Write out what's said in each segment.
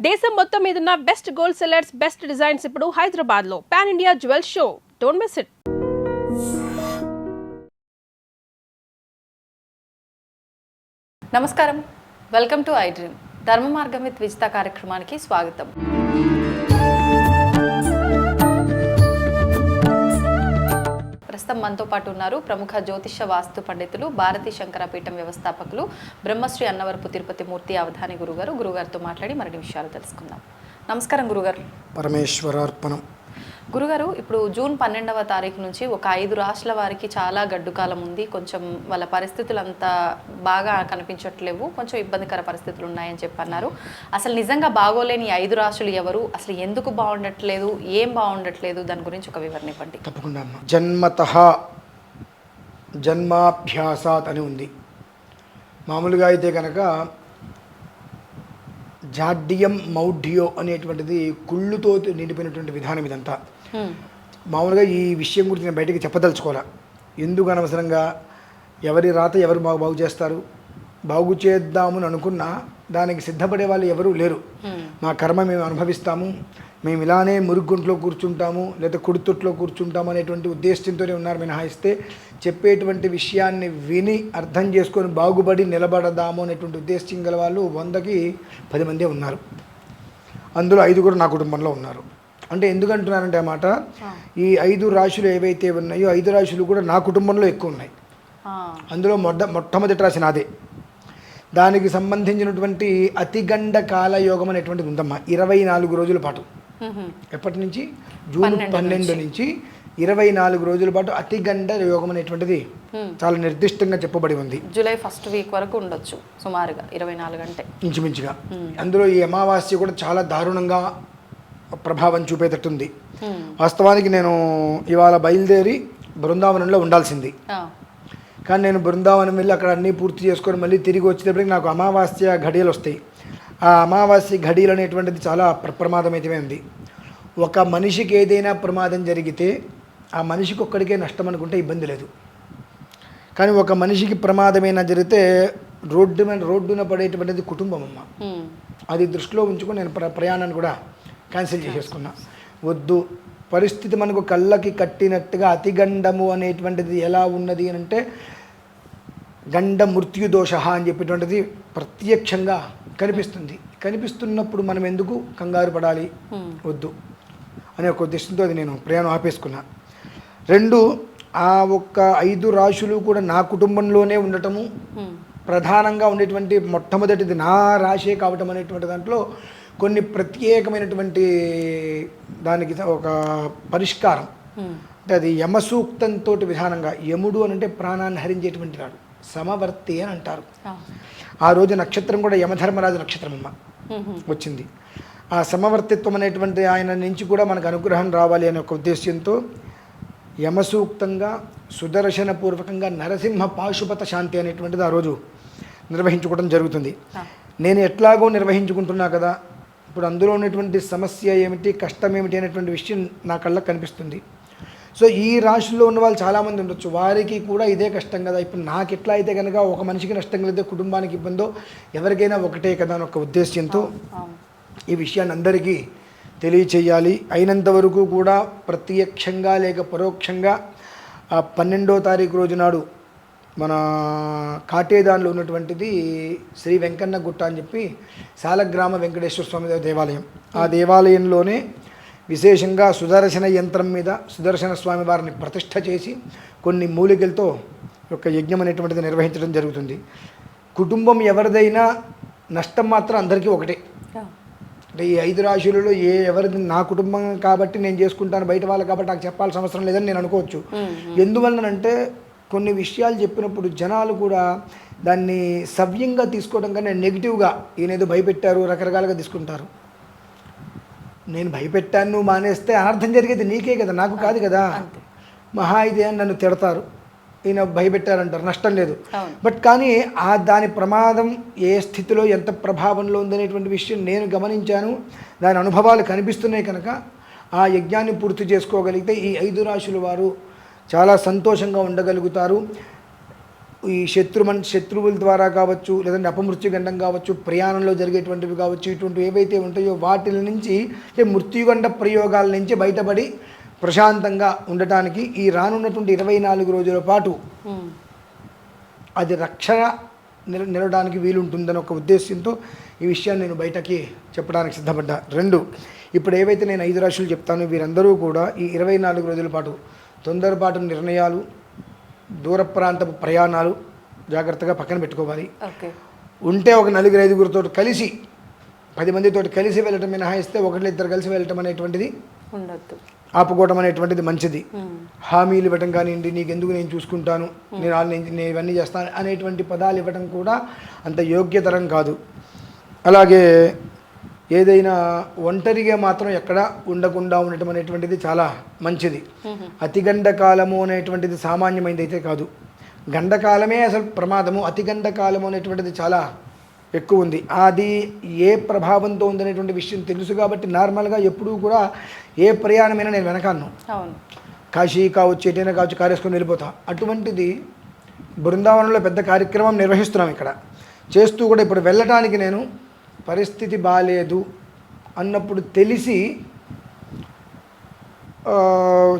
దేశం మొత్తం మీదున్న best gold sellers, best designs ఇప్పుడు హైదరాబాద్ లో pan India jewel show. Don't miss it. నమస్కారం, వెల్కమ్ టు ఐ డ్రీమ్. ధర్మ మార్గం విత్ విజిత కార్యక్రమానికి స్వాగతం. ప్రస్తుతం మనతో పాటు ఉన్నారు ప్రముఖ జ్యోతిష వాస్తు పండితులు, భారతీ శంకరపీఠం వ్యవస్థాపకులు, బ్రహ్మశ్రీ అన్నవరపు తిరుపతి మూర్తి అవధాని గురుగారితో మాట్లాడి మరిన్ని విషయాలు తెలుసుకుందాం. నమస్కారం గురుగారు. పరమేశ్వరార్పణం. గురుగారు, ఇప్పుడు జూన్ 12వ తారీఖు నుంచి ఒక 5 రాశుల వారికి చాలా గడ్డు కాలం ఉంది. కొంచెం వాళ్ళ పరిస్థితులు అంతా బాగా కనిపించట్లేవు, కొంచెం ఇబ్బందికర పరిస్థితులు ఉన్నాయని చెప్పన్నారు. అసలు నిజంగా బాగోలేని 5 రాశులు ఎవరు, అసలు ఎందుకు బాగుండట్లేదు, ఏం బాగుండట్లేదు, దాని గురించి ఒక వివరణ ఇవ్వండి. తప్పకుండా అమ్మ. జన్మతః జన్మాభ్యాసాత్ అని ఉంది. మామూలుగా అయితే కనుక జాడ్యం మౌఢ్యో అనేటువంటిది కుళ్ళుతో నిండిపోయినటువంటి విధానం ఇదంతా. మామూలుగా ఈ విషయం గురించి నేను బయటకి చెప్పదలుచుకోవాలా. ఎందుకు అనవసరంగా ఎవరి రాత ఎవరు బాగు చేస్తారు, బాగు చేద్దామని అనుకున్నా దానికి సిద్ధపడే వాళ్ళు ఎవరూ లేరు. మా కర్మ మేము అనుభవిస్తాము, మేము ఇలానే మురుగుంట్లో కూర్చుంటాము లేదా కుడితొట్లో కూర్చుంటాము అనేటువంటి ఉద్దేశంతోనే ఉన్నారు మినహాయిస్తే చెప్పేటువంటి విషయాన్ని విని అర్థం చేసుకొని బాగుపడి నిలబడదాము అనేటువంటి ఉద్దేశం గల వాళ్ళు 100కి 10 మందే ఉన్నారు. అందులో 5 నా కుటుంబంలో ఉన్నారు. అంటే ఎందుకంటున్నారంటే అన్నమాట, ఈ 5 రాశులు ఏవైతే ఉన్నాయో 5 రాశులు కూడా నా కుటుంబంలో ఎక్కువ ఉన్నాయి. అందులో మొట్టమొదటి రాశి నాదే. దానికి సంబంధించినటువంటి అతిగండ కాలయోగం అనేటువంటిది ఉందమ్మా. 24 రోజుల పాటు, ఎప్పటి నుంచి, జూన్ 12 నుంచి 24 రోజుల పాటు అతిగండ యోగం అనేటువంటిది చాలా నిర్దిష్టంగా చెప్పబడి ఉంది. జూలై 1st వీక్ వరకు ఉండొచ్చు సుమారుగా 24 గంటే ఇంచుమించుగా. అందులో ఈ అమావాస్య కూడా చాలా దారుణంగా ప్రభావం చూపేటట్టుంది. వాస్తవానికి నేను ఇవాళ బయలుదేరి బృందావనంలో ఉండాల్సింది, కానీ నేను బృందావనం వెళ్ళి అక్కడ అన్నీ పూర్తి చేసుకొని మళ్ళీ తిరిగి వచ్చేటప్పటికి నాకు అమావాస్య ఘడియలు వస్తాయి. ఆ అమావాస్య ఘడియలు అనేటువంటిది చాలా ప్రమాదమైతే ఉంది. ఒక మనిషికి ఏదైనా ప్రమాదం జరిగితే ఆ మనిషికి ఒక్కడికే నష్టం అనుకుంటే ఇబ్బంది లేదు. కానీ ఒక మనిషికి ప్రమాదమైనా జరిగితే రోడ్డున పడేటువంటిది కుటుంబం అమ్మ. అది దృష్టిలో ఉంచుకొని నేను ప్రయాణాన్ని కూడా క్యాన్సిల్ చేసేసుకున్నా. వద్దు, పరిస్థితి మనకు కళ్ళకి కట్టినట్టుగా అతిగండము అనేటువంటిది ఎలా ఉన్నది అని అంటే గండ మృత్యుదోష అని చెప్పేటువంటిది ప్రత్యక్షంగా కనిపిస్తుంది. కనిపిస్తున్నప్పుడు మనం ఎందుకు కంగారు పడాలి, వద్దు అనే ఒక ఉద్దేశంతో అది నేను ప్రయాణం ఆపేసుకున్నా. 2, ఆ ఒక్క 5 రాశులు కూడా నా కుటుంబంలోనే ఉండటము, ప్రధానంగా ఉండేటువంటి మొట్టమొదటిది నా రాశే కావటం అనేటువంటి దాంట్లో కొన్ని ప్రత్యేకమైనటువంటి దానికి ఒక పరిష్కారం. అంటే అది యమసూక్తంతో విధానంగా, యముడు అని అంటే ప్రాణాన్ని హరించేటువంటి వాడు, సమవర్తి అని అంటారు. ఆ రోజు నక్షత్రం కూడా యమధర్మరాజు నక్షత్రం అమ్మ వచ్చింది. ఆ సమవర్తిత్వం అనేటువంటి ఆయన నుంచి కూడా మనకు అనుగ్రహం రావాలి అనే ఒక ఉద్దేశ్యంతో యమసూక్తంగా సుదర్శనపూర్వకంగా నరసింహ పాశుపత శాంతి అనేటువంటిది ఆ రోజు నిర్వహించుకోవడం జరుగుతుంది. నేను ఎట్లాగో నిర్వహించుకుంటున్నా కదా, ఇప్పుడు అందులో ఉన్నటువంటి సమస్య ఏమిటి, కష్టం ఏమిటి అనేటువంటి విషయం నా కళ్ళకు కనిపిస్తుంది. సో ఈ రాశిలో ఉన్న వాళ్ళు చాలామంది ఉండొచ్చు, వారికి కూడా ఇదే కష్టం కదా. ఇప్పుడు నాకు ఎట్లా అయితే కనుక ఒక మనిషికి నష్టం కలిగితే కుటుంబానికి ఇబ్బందో ఎవరికైనా ఒకటే కదా అని ఒక ఉద్దేశ్యంతో ఈ విషయాన్ని అందరికీ తెలియచేయాలి. అయినంత వరకు కూడా ప్రత్యక్షంగా లేక పరోక్షంగా 12వ తారీఖు రోజు నాడు మన కాటేదాన్లో ఉన్నటువంటిది శ్రీ వెంకన్న గుట్ట అని చెప్పి సాలగ్రామ వెంకటేశ్వర స్వామి దేవాలయం. ఆ దేవాలయంలోనే విశేషంగా సుదర్శన యంత్రం మీద సుదర్శన స్వామి వారిని ప్రతిష్ఠ చేసి కొన్ని మూలికలతో ఒక యజ్ఞం అనేటువంటిది నిర్వహించడం జరుగుతుంది. కుటుంబం ఎవరిదైనా నష్టం మాత్రం అందరికీ ఒకటే. అంటే ఈ 5 రాశులలో ఎవరిది నా కుటుంబం కాబట్టి నేను చేసుకుంటాను, బయట వాళ్ళు కాబట్టి నాకు చెప్పాల్సిన అవసరం లేదని నేను అనుకోవచ్చు. ఎందువలనంటే కొన్ని విషయాలు చెప్పినప్పుడు జనాలు కూడా దాన్ని సవ్యంగా తీసుకోవడం కన్నా నెగిటివ్గా, ఈయనేదో భయపెట్టారు రకరకాలుగా తీసుకుంటారు. నేను భయపెట్టాను, నువ్వు మానేస్తే అనర్థం జరిగేది నీకే కదా, నాకు కాదు కదా. మహా అయితే అని నన్ను తిడతారు, ఈయన భయపెట్టారంటారు, నష్టం లేదు. బట్ కానీ దాని ప్రమాదం ఏ స్థితిలో ఎంత ప్రభావంలో ఉందనేటువంటి విషయం నేను గమనించాను. దాని అనుభవాలు కనిపిస్తున్నాయి కనుక ఆ యజ్ఞాన్ని పూర్తి చేసుకోగలిగితే ఈ 5 రాశుల వారు చాలా సంతోషంగా ఉండగలుగుతారు. ఈ శత్రువుల ద్వారా కావచ్చు, లేదంటే అపమృత్యుగండం కావచ్చు, ప్రయాణంలో జరిగేటువంటివి కావచ్చు, ఇటువంటివి ఏవైతే ఉంటాయో వాటి నుంచి మృత్యుగండ ప్రయోగాల నుంచి బయటపడి ప్రశాంతంగా ఉండటానికి ఈ రానున్నటువంటి 24 రోజుల పాటు అది రక్షణ నిలవడానికి వీలుంటుందని ఒక ఉద్దేశంతో ఈ విషయాన్ని నేను బయటకి చెప్పడానికి సిద్ధపడ్డా. 2, ఇప్పుడు ఏవైతే నేను 5 రాశులు చెప్తానో వీరందరూ కూడా ఈ 24 రోజుల పాటు తొందరపాటు నిర్ణయాలు, దూర ప్రాంతపు ప్రయాణాలు జాగ్రత్తగా పక్కన పెట్టుకోవాలి. ఉంటే ఒక 4-5గురితో కలిసి 10 మందితో కలిసి వెళ్ళటం మినహాయిస్తే 1-2 కలిసి వెళ్ళటం అనేటువంటిది ఉండొద్దు, ఆపుకోవడం అనేటువంటిది మంచిది. హామీలు ఇవ్వటం కానివ్వండి, నీకెందుకు నేను చూసుకుంటాను, నేను ఇవన్నీ చేస్తాను అనేటువంటి పదాలు ఇవ్వటం కూడా అంత యోగ్యతరం కాదు. అలాగే ఏదైనా ఒంటరిగా మాత్రం ఎక్కడ ఉండకుండా ఉండటం అనేటువంటిది చాలా మంచిది. అతిగండకాలము అనేటువంటిది సామాన్యమైనది అయితే కాదు. గండకాలమే అసలు ప్రమాదము, అతిగండకాలము అనేటువంటిది చాలా ఎక్కువ ఉంది. అది ఏ ప్రభావంతో ఉందనేటువంటి విషయం తెలుసు కాబట్టి నార్మల్గా ఎప్పుడూ కూడా ఏ ప్రయాణమైనా నేను వెనకాను. కాశీ కావచ్చు, ఎటైనా కావచ్చు, కారేసుకొని వెళ్ళిపోతా. అటువంటిది బృందావనంలో పెద్ద కార్యక్రమం నిర్వహిస్తున్నాం ఇక్కడ. చేస్తూ కూడా ఇప్పుడు వెళ్ళటానికి నేను పరిస్థితి బాగాలేదు అన్నప్పుడు తెలిసి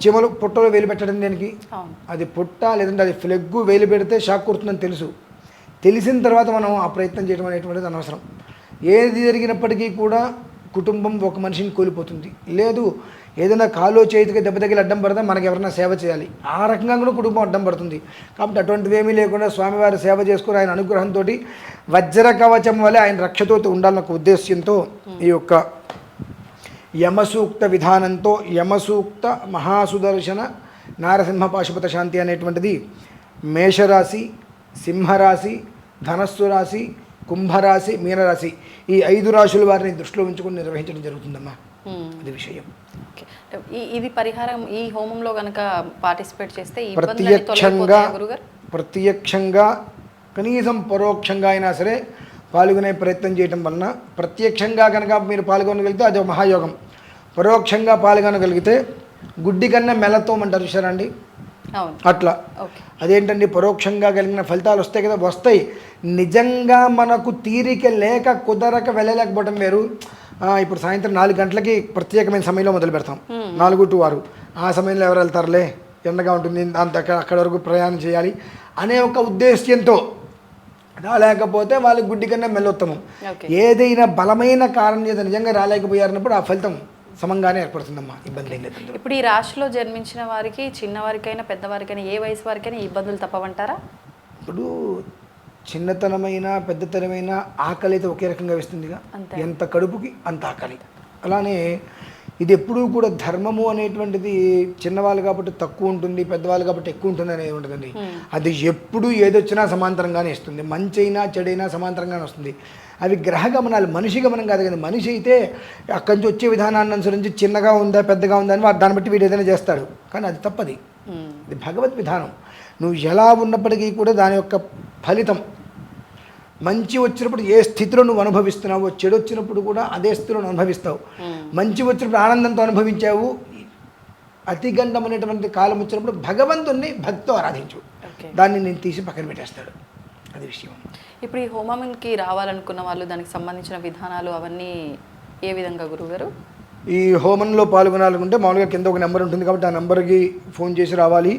చెమలు పుట్టలో వేలు పెట్టడం దేనికి? అది పుట్ట లేదంటే అది ఫ్లెగ్గు వేలు పెడితే షాక్ కొడుతుందని తెలిసిన తర్వాత మనం ఆ ప్రయత్నం చేయడం అనేటువంటిది అనవసరం. ఏది జరిగినప్పటికీ కూడా కుటుంబం ఒక మనిషిని కోల్పోతుంది. లేదు ఏదైనా కాలో చేతికి దెబ్బ తగిలి అడ్డం పడితే మనకి ఎవరైనా సేవ చేయాలి, ఆ రకంగా కూడా కుటుంబం అడ్డం పడుతుంది. కాబట్టి అటువంటివి ఏమీ లేకుండా స్వామివారి సేవ చేసుకుని ఆయన అనుగ్రహంతో వజ్ర కవచం వల్ల ఆయన రక్షతో ఉండాలన్న ఒక ఉద్దేశ్యంతో ఈ యొక్క యమసూక్త విధానంతో యమసూక్త మహాసుదర్శన నారసింహ పాశుపత శాంతి అనేటువంటిది మేషరాశి, సింహరాశి, ధనస్సు రాశి, కుంభరాశి, మీనరాశి ఈ 5 రాశుల వారిని దృష్టిలో ఉంచుకొని నిర్వహించడం జరుగుతుందమ్మా. అది విషయం. ఇది పరిహారం ఈ హోమంలో కనుక పార్టిసిపేట్ చేస్తే ప్రత్యక్షంగా కనీసం పరోక్షంగా అయినా సరే పాల్గొనే ప్రయత్నం చేయడం వలన, ప్రత్యక్షంగా కనుక మీరు పాల్గొనగలిగితే అది ఒక మహాయోగం. పరోక్షంగా పాల్గొనగలిగితే గుడ్డి కన్నా మెల్లతోమంటారు చూసారండి, అట్లా. అదేంటండి పరోక్షంగా కలిగిన ఫలితాలు వస్తాయి కదా, వస్తాయి. నిజంగా మనకు తీరిక లేక కుదరక వెళ్ళలేకపోవడం వేరు. ఇప్పుడు సాయంత్రం 4 గంటలకి ప్రత్యేకమైన సమయంలో మొదలు పెడతాం, 4 to 6. ఆ సమయంలో ఎవరు వెళ్తారులే, ఎండగా ఉంటుంది, అంత అక్కడ వరకు ప్రయాణం చేయాలి అనే ఒక ఉద్దేశ్యంతో రాలేకపోతే వాళ్ళకి గుడ్డి కన్నా మెల్లొత్తమం. ఏదైనా బలమైన కారణం చేత నిజంగా రాలేకపోయారన్నప్పుడు ఆ ఫలితం సమంగానే ఏర్పడుతుందమ్మా, ఇబ్బంది ఏం లేదు. ఇప్పుడు ఈ రాశిలో జన్మించిన వారికి, చిన్నవారికైనా పెద్దవారికైనా, ఏ వయసు వారికైనా ఇబ్బందులు తప్పవంటారా? ఇప్పుడు చిన్నతనమైన పెద్దతనమైన ఆకలి అయితే ఒకే రకంగా వేస్తుందిగా, ఎంత కడుపుకి అంత ఆకలి. అలానే ఇది ఎప్పుడూ కూడా ధర్మము అనేటువంటిది చిన్నవాళ్ళు కాబట్టి తక్కువ ఉంటుంది, పెద్దవాళ్ళు కాబట్టి ఎక్కువ ఉంటుంది అనేది ఉంటుందండి. అది ఎప్పుడు ఏదొచ్చినా సమాంతరంగానే ఇస్తుంది, మంచి అయినా చెడైనా సమాంతరంగానే వస్తుంది. అవి గ్రహ గమనాలు, మనిషి గమనం కాదు కదా. మనిషి అయితే అక్కడి నుంచి వచ్చే విధానాన్ని అనుసరించి చిన్నగా ఉందా పెద్దగా ఉందా అని దాన్ని బట్టి వీడు ఏదైనా చేస్తాడు, కానీ అది తప్పది. ఇది భగవద్ విధానం. నువ్వు ఎలా ఉన్నప్పటికీ కూడా దాని యొక్క ఫలితం మంచి వచ్చినప్పుడు ఏ స్థితిలో నువ్వు అనుభవిస్తున్నావో, చెడు వచ్చినప్పుడు కూడా అదే స్థితిలో అనుభవిస్తావు. మంచి వచ్చినప్పుడు ఆనందంతో అనుభవించావు, అతిగండం అనేటువంటి కాలం వచ్చినప్పుడు భగవంతుణ్ణి భక్తితో ఆరాధించు, దాన్ని నేను తీసి పక్కన పెట్టేస్తాడు. అది విషయం. ఇప్పుడు ఈ హోమంకి రావాలనుకున్న వాళ్ళు దానికి సంబంధించిన విధానాలు అవన్నీ ఏ విధంగా గురువుగారు? ఈ హోమంలో పాల్గొనాలనుకుంటే మామూలుగా కింద ఒక నెంబర్ ఉంటుంది కాబట్టి ఆ నెంబర్కి ఫోన్ చేసి రావాలి.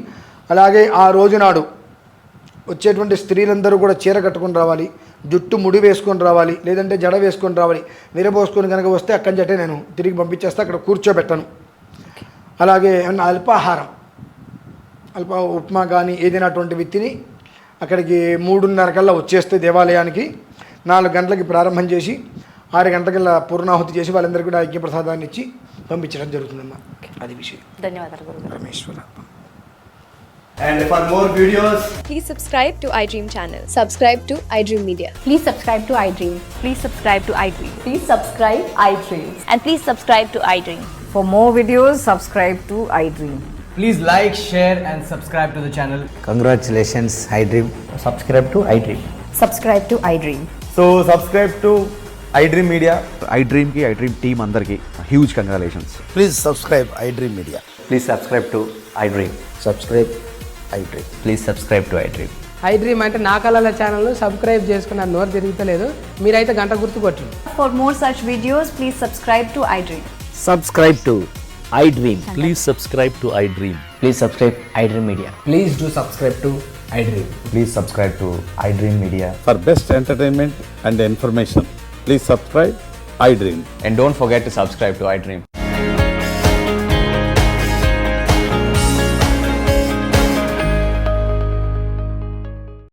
అలాగే ఆ రోజు నాడు వచ్చేటువంటి స్త్రీలందరూ కూడా చీర కట్టుకొని రావాలి, జుట్టు ముడి వేసుకొని రావాలి, లేదంటే జడ వేసుకొని రావాలి. విరబోసుకొని కనుక వస్తే అక్కడి నుంచే నేను తిరిగి పంపించేస్తే అక్కడ కూర్చోబెట్టాను. అలాగే ఏమన్నా అల్పాహారం, ఉప్మా కానీ ఏదైనా అటువంటివి తిని అక్కడికి 3:30 కల్లా వచ్చేస్తే దేవాలయానికి 4 గంటలకి ప్రారంభం చేసి 6 గంటలకల్లా పూర్ణాహుతి చేసి వాళ్ళందరికీ కూడా ఐక్యప్రసాదాన్ని ఇచ్చి పంపించడం జరుగుతుందమ్మా. అది విషయం. ధన్యవాదాలు గురుగారు. పరమేశ్వర. And for more videos, please subscribe to iDream channel. Subscribe to iDream Media. Please subscribe to iDream. Please subscribe to iDream. Please subscribe iDream. And please subscribe to iDream. For more videos, subscribe to iDream. please like, share and subscribe to the channel. Congratulations, iDream. Subscribe to iDream. Subscribe to iDream. So subscribe to iDream Media. iDream ki iDream team andarki huge congratulations. Please subscribe iDream Media. Please subscribe to iDream. Subscribe iDream. Please subscribe to iDream. I dream అంటే నా కళల channel subscribe చేసుకున్న నోరు తిరుగుతలేదు, మీరైతే గంట గుర్తు కొట్టండి. For more such videos, please subscribe to iDream. Subscribe to iDream. Please subscribe to iDream. Please subscribe iDream Media. Please do subscribe to iDream. Please subscribe to iDream Media. For best entertainment and information, please subscribe iDream. And don't forget to subscribe to iDream.